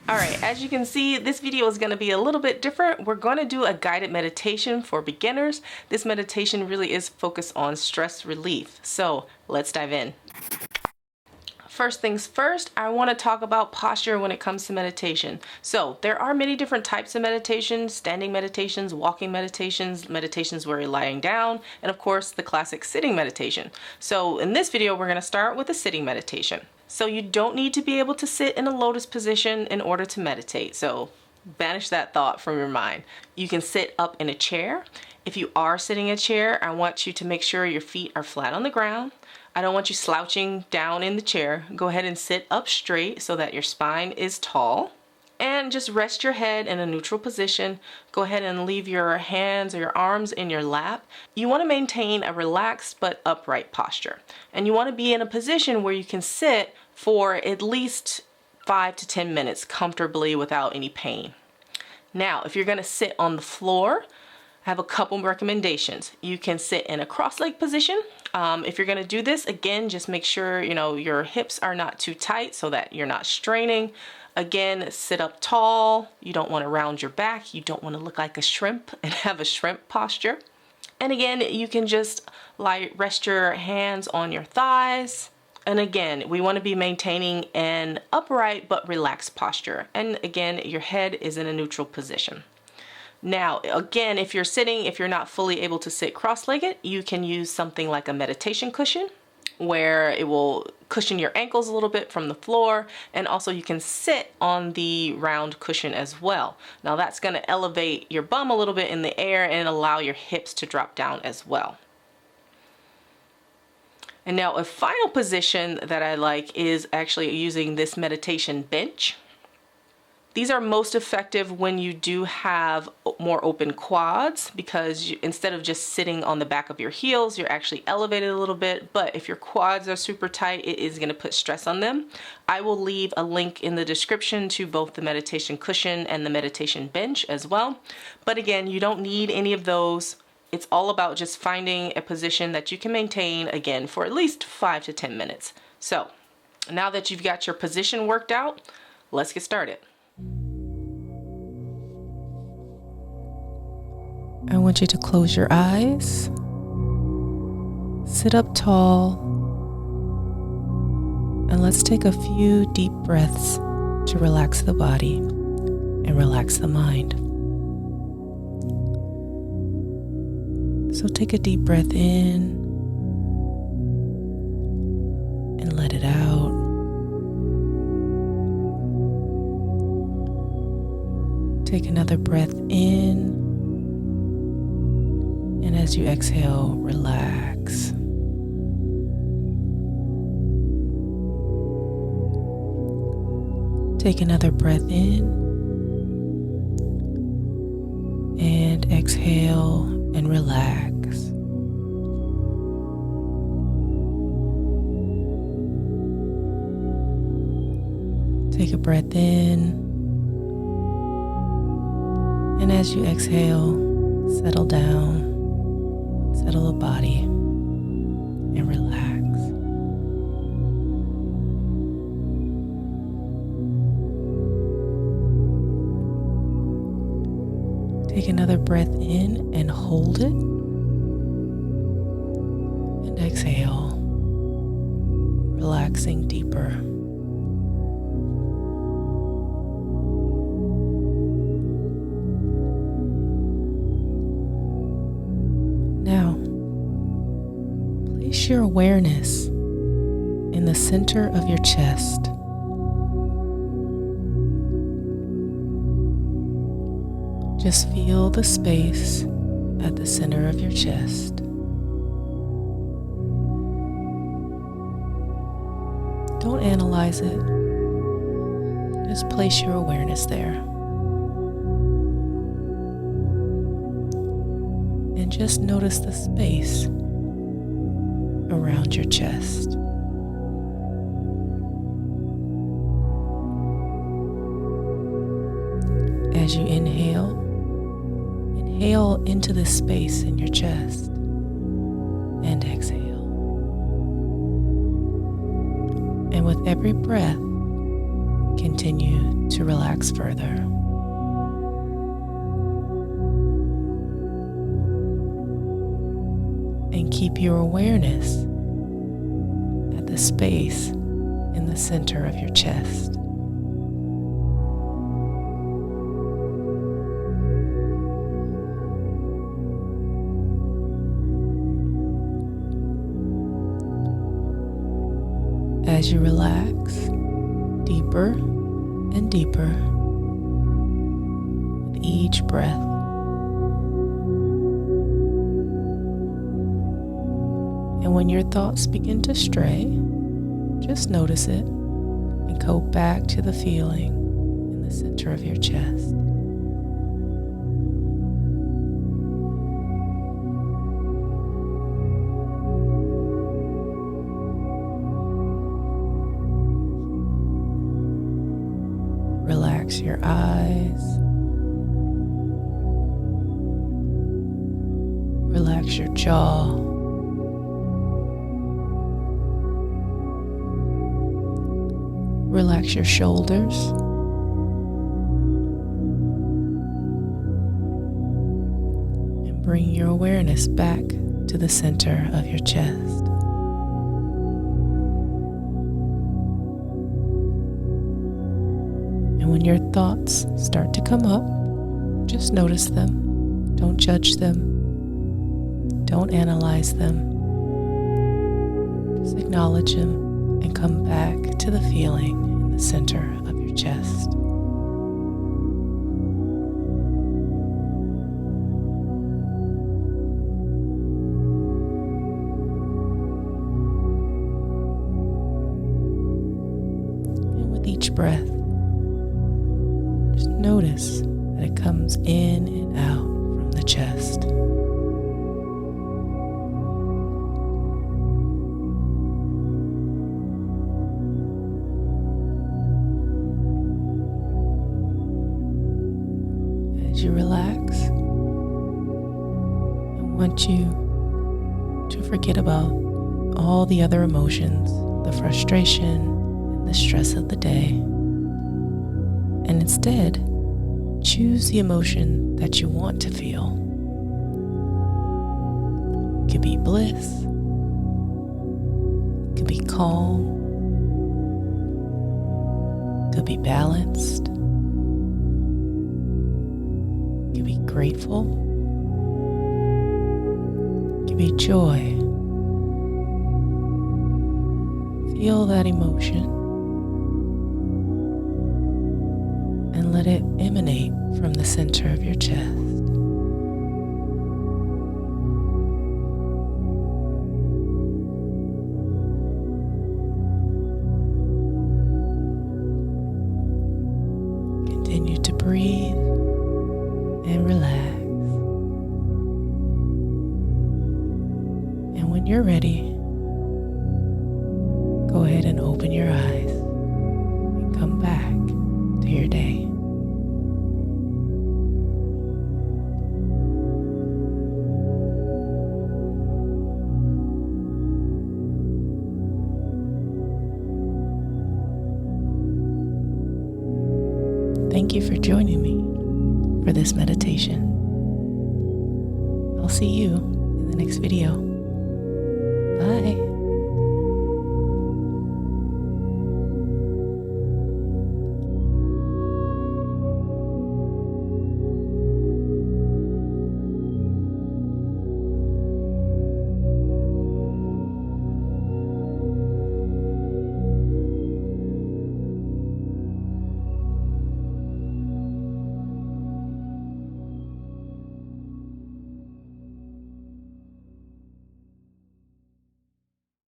All right, as you can see, this video is going to be a little bit different. We're going to do a guided meditation for beginners. This meditation really is focused on stress relief. So let's dive in. First things first, I want to talk about posture when it comes to meditation. So there are many different types of meditations: standing meditations, walking meditations, meditations where you're lying down, and of course the classic sitting meditation. So in this video, we're going to start with a sitting meditation. So you don't need to be able to sit in a lotus position in order to meditate. So banish that thought from your mind. You can sit up in a chair. If you are sitting in a chair, I want you to make sure your feet are flat on the ground. I don't want you slouching down in the chair. Go ahead and sit up straight so that your spine is tall. And just rest your head in a neutral position. Go ahead and leave your hands or your arms in your lap. You want to maintain a relaxed but upright posture. And you want to be in a position where you can sit for at least 5 to 10 minutes comfortably without any pain. Now, if you're going to sit on the floor, I have a couple recommendations. You can sit in a cross-leg position. If you're going to do this, again, just make sure your hips are not too tight so that you're not straining. Again, sit up tall. You don't want to round your back. You don't want to look like a shrimp and have a shrimp posture. And again, you can just rest your hands on your thighs. And again, we want to be maintaining an upright but relaxed posture. And again, your head is in a neutral position. Now, again, if you're not fully able to sit cross-legged, you can use something like a meditation cushion, where it will cushion your ankles a little bit from the floor, and also you can sit on the round cushion as well. Now that's going to elevate your bum a little bit in the air and allow your hips to drop down as well. And now a final position that I like is actually using this meditation bench. These are most effective when you do have more open quads, because instead of just sitting on the back of your heels, you're actually elevated a little bit. But if your quads are super tight, it is going to put stress on them. I will leave a link in the description to both the meditation cushion and the meditation bench as well. But again, you don't need any of those. It's all about just finding a position that you can maintain, again, for at least 5 to 10 minutes. So now that you've got your position worked out, let's get started. I want you to close your eyes, sit up tall, and let's take a few deep breaths to relax the body and relax the mind. So take a deep breath in and let it out. Take another breath in. And as you exhale, relax. Take another breath in and exhale and relax. Take a breath in, and as you exhale, settle down. Settle the body and relax. Take another breath in and hold it. And exhale, relaxing deeper. Now, place your awareness in the center of your chest. Just feel the space at the center of your chest. Don't analyze it. Just place your awareness there. And just notice the space around your chest. As you inhale into this space in your chest and exhale. And with every breath, continue to relax relax further. And keep your awareness at the space in the center of your chest. As you relax deeper and deeper with each breath, and when your thoughts begin to stray, just notice it and go back to the feeling in the center of your chest. Relax your eyes. Relax your jaw. Relax your shoulders. And bring your awareness back to the center of your chest. And when your thoughts start to come up, just notice them. Don't judge them. Don't analyze them. Just acknowledge them and come back to the feeling in the center of your chest. And with each breath, just notice that it comes in and out from the chest. As you relax, I want you to forget about all the other emotions, the frustration and the stress of the day, and instead choose the emotion that you want to feel. It could be bliss, it could be calm, it could be balanced, it could be grateful, it could be joy. Feel that emotion and let it emanate from the center of your chest. Continue to breathe and relax. And when you're ready, go ahead and open your eyes and come back to your day. Thank you for joining me for this meditation. I'll see you in the next video. Bye.